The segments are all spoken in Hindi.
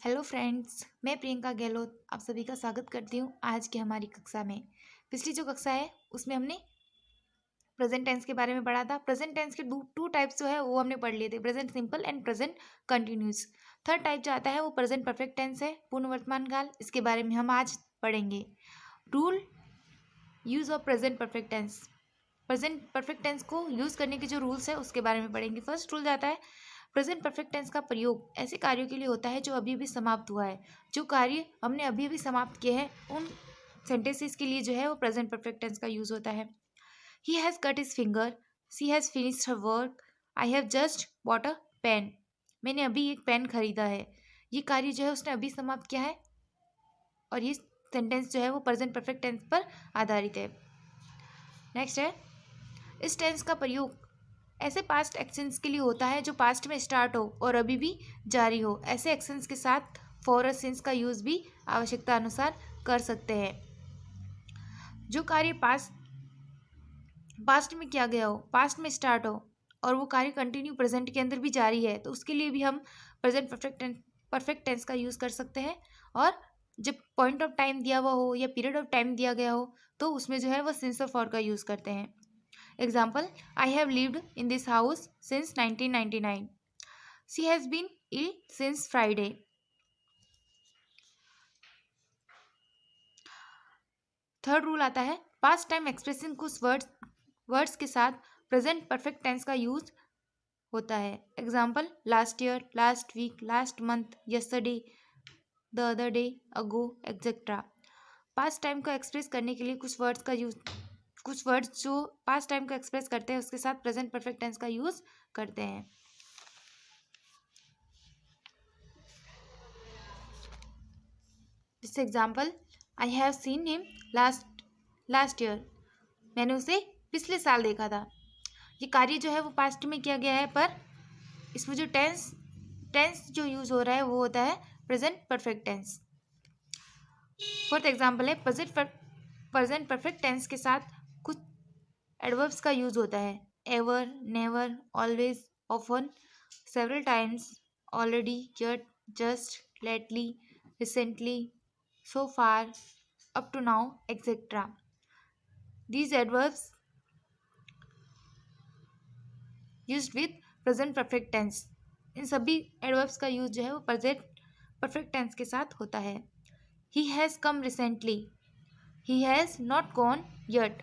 हेलो फ्रेंड्स, मैं प्रियंका गहलोत आप सभी का स्वागत करती हूँ आज की हमारी कक्षा में। पिछली जो कक्षा है उसमें हमने प्रेजेंट टेंस के बारे में पढ़ा था। प्रेजेंट टेंस के टू टाइप्स जो है वो हमने पढ़ लिए थे, present simple and present continuous. Third type जो आता है वो प्रेजेंट परफेक्ट टेंस है, पूर्ण वर्तमान काल। इसके बारे में हम आज पढ़ेंगे। Rule use of present perfect tense. Present perfect tense को यूज करने के जो रूल्स है उसके बारे में पढ़ेंगे। फर्स्ट रूल जाता है प्रेजेंट परफेक्ट टेंस का प्रयोग ऐसे कार्यों के लिए होता है जो अभी अभी समाप्त हुआ है। जो कार्य हमने अभी अभी समाप्त किए हैं उन सेंटेंसेस के लिए जो है वो प्रेजेंट परफेक्ट टेंस का यूज होता है। He has cut his finger, she has finished her work, I have just bought a pen. मैंने अभी एक पेन खरीदा है। ये कार्य जो है उसने अभी समाप्त किया है और ये सेंटेंस जो है वो प्रेजेंट परफेक्ट टेंस पर आधारित है। नेक्स्ट है, इस टेंस का प्रयोग ऐसे पास्ट एक्शंस के लिए होता है जो पास्ट में स्टार्ट हो और अभी भी जारी हो। ऐसे एक्शंस के साथ फॉर और सिंस का यूज भी आवश्यकता अनुसार कर सकते हैं। जो कार्य पास्ट में किया गया हो, पास्ट में स्टार्ट हो और वो कार्य कंटिन्यू प्रेजेंट के अंदर भी जारी है तो उसके लिए भी हम प्रेजेंट परफेक्ट टेंस का यूज कर सकते हैं। और जब पॉइंट ऑफ टाइम दिया हुआ हो या पीरियड ऑफ टाइम दिया गया हो तो उसमें जो है वो सिंस और फॉर का यूज करते हैं। Example, I have lived in this house since 1999. She has been ill since Friday. Third rule आता है पास्ट टाइम एक्सप्रेसिंग कुछ वर्ड्स के साथ प्रेजेंट परफेक्ट टेंस का यूज होता है। Example, last year, last week, last month, yesterday, the other day, ago, etcetera. Past time को एक्सप्रेस करने के लिए कुछ वर्ड्स जो पास्ट टाइम को एक्सप्रेस करते हैं उसके साथ प्रेजेंट परफेक्ट टेंस का यूज करते हैं। जैसे example, I have seen him last year. मैंने उसे पिछले साल देखा था। ये कार्य जो है वो पास्ट में किया गया है पर इसमें जो टेंस जो यूज हो रहा है वो होता है present perfect tense. Fourth example है प्रेजेंट परफेक्ट टेंस के साथ कुछ एडवर्ब्स का यूज होता है। Ever, never, always, often, several times, already, yet, just, lately, recently, so far, up to now, etc. These adverbs used with present perfect tense. इन सभी adverbs का यूज जो है वो present perfect tense के साथ होता है। He has come recently. He has not gone yet.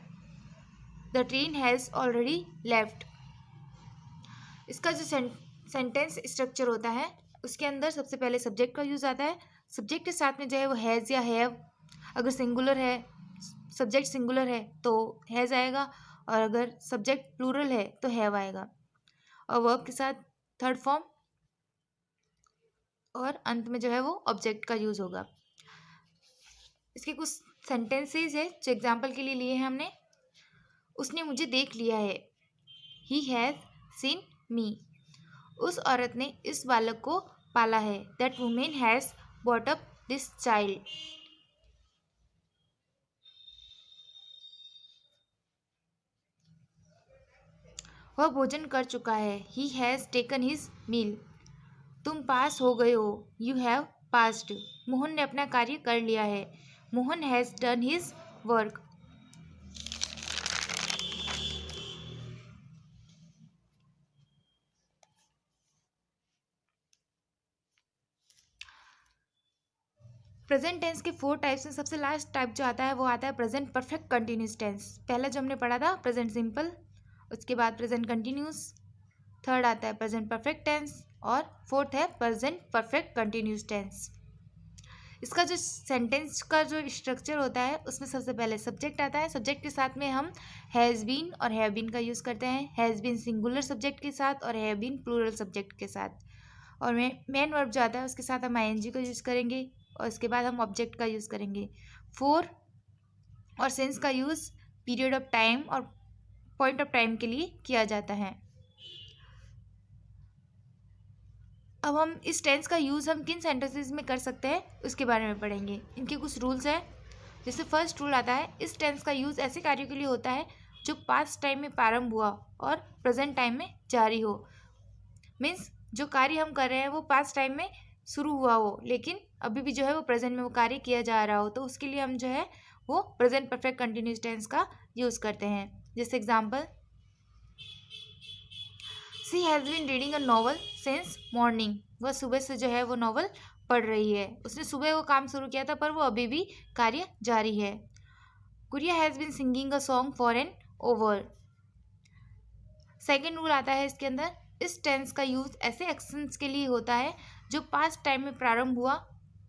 The train has already left. इसका जो सेंटेंस स्ट्रक्चर होता है उसके अंदर सबसे पहले सब्जेक्ट का यूज आता है। सब्जेक्ट के साथ में जो है वो हैज़ या हैव, अगर सिंगुलर है, सब्जेक्ट सिंगुलर है तो हैज़ आएगा और अगर सब्जेक्ट प्लूरल है तो हैव आएगा। और वर्ब के साथ थर्ड फॉर्म और अंत में जो है वो ऑब्जेक्ट का यूज होगा। इसके कुछ सेंटेंसेस है जो एग्जाम्पल के लिए लिए हैं हमने। उसने मुझे देख लिया है, ही हैज़ सीन मी। उस औरत ने इस बालक को पाला है, that women has bought up this child. वह भोजन कर चुका है, he has taken his meal. तुम पास हो गए हो, यू हैव पास्ड। मोहन ने अपना कार्य कर लिया है, Mohan has done his work. Present tense के 4 टाइप्स में सबसे लास्ट टाइप जो आता है वो आता है प्रेजेंट परफेक्ट कंटिन्यूस टेंस। पहला जो हमने पढ़ा था प्रेजेंट सिंपल, उसके बाद प्रेजेंट कंटिन्यूस, थर्ड आता है प्रेजेंट परफेक्ट टेंस और फोर्थ है प्रेजेंट परफेक्ट कंटिन्यूस टेंस। इसका जो सेंटेंस का जो स्ट्रक्चर होता है उसमें सबसे पहले सब्जेक्ट आता है। सब्जेक्ट के साथ में हम हैज़ बीन और हैव बीन का यूज़ करते हैं। हैज़ बीन सिंगुलर सब्जेक्ट के साथ और हैव बीन प्लूरल सब्जेक्ट के साथ। और मेन वर्ब जो आता है उसके साथ हम आईएनजी का यूज़ करेंगे और इसके बाद हम ऑब्जेक्ट का यूज़ करेंगे। फोर और सिंस का यूज़ पीरियड ऑफ टाइम और पॉइंट ऑफ टाइम के लिए किया जाता है। अब हम इस टेंस का यूज़ हम किन सेंटेंसेस में कर सकते हैं उसके बारे में पढ़ेंगे। इनके कुछ रूल्स हैं। जैसे फर्स्ट रूल आता है इस टेंस का यूज़ ऐसे कार्यों के लिए होता है जो पास्ट टाइम में प्रारंभ हुआ और प्रेजेंट टाइम में जारी हो। मीन्स जो कार्य हम कर रहे हैं वो पास्ट टाइम में शुरू हुआ हो लेकिन अभी भी जो है वो प्रेजेंट में वो कार्य किया जा रहा हो, तो उसके लिए हम जो है वो प्रेजेंट परफेक्ट कंटिन्यूस टेंस का यूज़ करते हैं। जैसे example, she has been reading a novel since morning. वह सुबह से जो है वो नॉवल पढ़ रही है। उसने सुबह वो काम शुरू किया था पर वो अभी भी कार्य जारी है। Gudiya has been singing a song for an hour. Second rule आता है इसके अंदर, इस टेंस का यूज़ ऐसे एक्शंस के लिए होता है जो पास्ट टाइम में प्रारंभ हुआ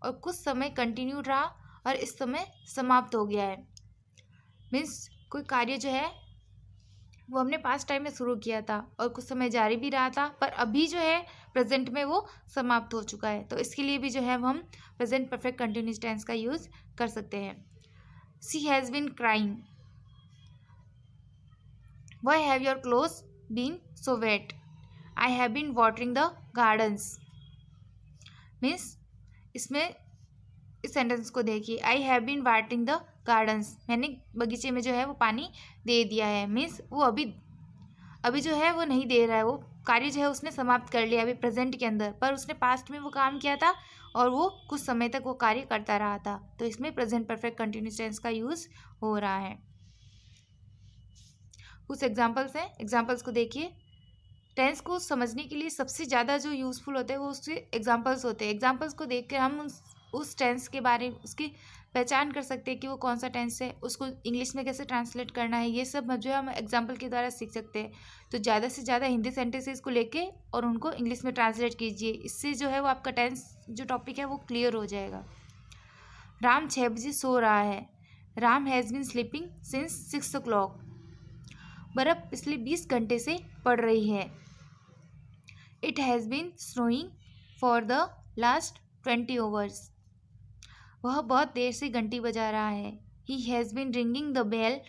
और कुछ समय कंटिन्यू रहा और इस समय समाप्त हो गया है। मीन्स कोई कार्य जो है वो हमने पास्ट टाइम में शुरू किया था और कुछ समय जारी भी रहा था, पर अभी जो है प्रेजेंट में वो समाप्त हो चुका है, तो इसके लिए भी जो है हम प्रेजेंट परफेक्ट कंटिन्यूस टेंस का यूज़ कर सकते हैं। She has been crying. Why have your clothes been so wet. I have been watering the gardens. Means इसमें इस सेंटेंस को देखिए, I have been watering the gardens, मैंने बगीचे में जो है वो पानी दे दिया है। मीन्स वो अभी जो है वो नहीं दे रहा है, वो कार्य जो है उसने समाप्त कर लिया अभी प्रेजेंट के अंदर, पर उसने पास्ट में वो काम किया था और वो कुछ समय तक वो कार्य करता रहा था, तो इसमें प्रेजेंट परफेक्ट कंटिन्यूस टेंस का यूज़ हो रहा है। कुछ एग्जाम्पल्स हैं, एग्जाम्पल्स को देखिए। टेंस को समझने के लिए सबसे ज़्यादा जो यूज़फुल होते हैं वो उसके एग्जाम्पल्स होते हैं। एग्जाम्पल्स को देख कर हम उस टेंस के बारे में उसकी पहचान कर सकते हैं कि वो कौन सा टेंस है, उसको इंग्लिश में कैसे ट्रांसलेट करना है, ये सब जो है हम एग्जाम्पल के द्वारा सीख सकते हैं। तो ज़्यादा से ज़्यादा हिंदी सेंटेंसेस को लेके और उनको इंग्लिश में ट्रांसलेट कीजिए, इससे जो है वो आपका टेंस जो टॉपिक है वो क्लियर हो जाएगा। राम 6 बजे सो रहा है। Ram has been sleeping since 6 o'clock। बर्फ़ पिछले 20 घंटे से पड़ रही है। It has been snowing for the last 20 hours। वह बहुत देर से घंटी बजा रहा है। He has been ringing the bell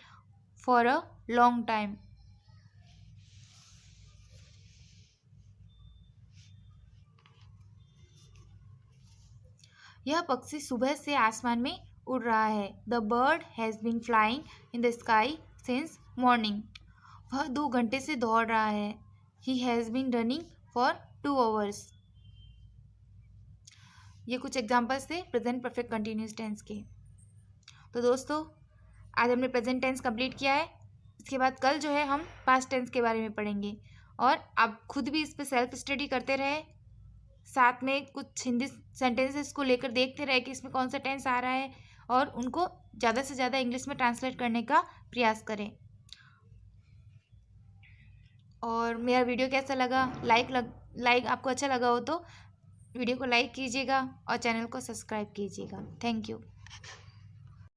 for a long time. यह पक्षी सुबह से आसमान में उड़ रहा है। The bird has been flying in the sky since morning. वह 2 घंटे से दौड़ रहा है। He has been running for 2 hours। ये कुछ एग्जाम्पल्स थे प्रेजेंट परफेक्ट कंटिन्यूस टेंस के। तो दोस्तों आज हमने प्रेजेंट टेंस कंप्लीट किया है। इसके बाद कल जो है हम पास्ट टेंस के बारे में पढ़ेंगे और आप खुद भी इस पर सेल्फ स्टडी करते रहे, साथ में कुछ हिंदी सेंटेंसेस को लेकर देखते रहे कि इसमें कौन सा टेंस आ रहा है और उनको ज़्यादा से ज़्यादा इंग्लिश में ट्रांसलेट करने का प्रयास करें। और मेरा वीडियो कैसा लगा, लाइक आपको अच्छा लगा हो तो वीडियो को लाइक कीजिएगा और चैनल को सब्सक्राइब कीजिएगा। Thank you.